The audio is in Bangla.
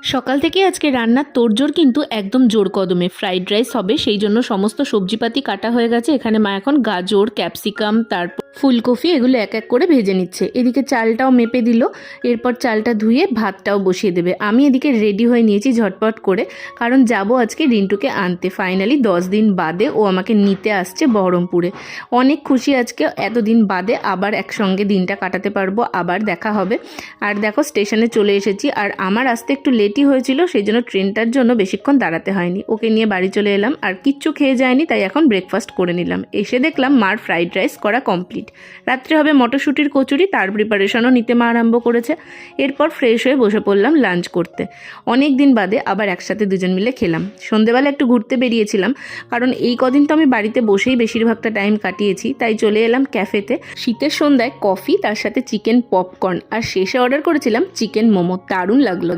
সকাল থেকে আজকে রান্নার তোড়জোড় কিন্তু একদম জোর কদমে। ফ্রাইড রাইস হবে, সেই জন্য সমস্ত সবজিপাতি কাটা হয়ে গেছে। এখানে মা এখন গাজর, ক্যাপসিকাম, তারপর ফুলকপি এগুলো এক এক করে ভেজে নিচ্ছে। এদিকে চালটাও মেপে দিল, এরপর চালটা ধুয়ে ভাতটাও বসিয়ে দেবে। আমি এদিকে রেডি হয়ে নিয়েছি ঝটপট করে, কারণ যাব আজকে রিন্টুকে আনতে। ফাইনালি 10 দিন বাদে ও আমাকে নিতে আসছে বহরমপুরে। অনেক খুশি আজকে, এতদিন বাদে আবার একসঙ্গে দিনটা কাটাতে পারবো, আবার দেখা হবে। আর দেখো স্টেশনে চলে এসেছি, আর আমার আসতে একটু লেটই হয়েছিল, সেই জন্য ট্রেনটার জন্য বেশিক্ষণ দাঁড়াতে হয়নি। ওকে নিয়ে বাড়ি চলে এলাম, আর কিচ্ছু খেয়ে যায়নি, তাই এখন ব্রেকফাস্ট করে নিলাম। এসে দেখলাম মার ফ্রাইড রাইস করা কমপ্লিট। রাত্রে হবে মটরশুঁটির কচুরি, তার প্রিপারেশনও নিতে মা আরম্ভ করেছে। এরপর ফ্রেশ হয়ে বসে পড়লাম লাঞ্চ করতে। অনেক দিন বাদে আবার একসাথে দুজন মিলে খেলাম। সন্ধেবেলা একটু ঘুরতে বেরিয়েছিলাম, কারণ এই কদিন তো আমি বাড়িতে বসেই বেশিরভাগটা টাইম কাটিয়েছি, তাই চলে এলাম ক্যাফেতে। শীতের সন্ধ্যায় কফি, তার সাথে চিকেন পপকর্ন, আর শেষে অর্ডার করেছিলাম চিকেন মোমো। দারুণ লাগলো।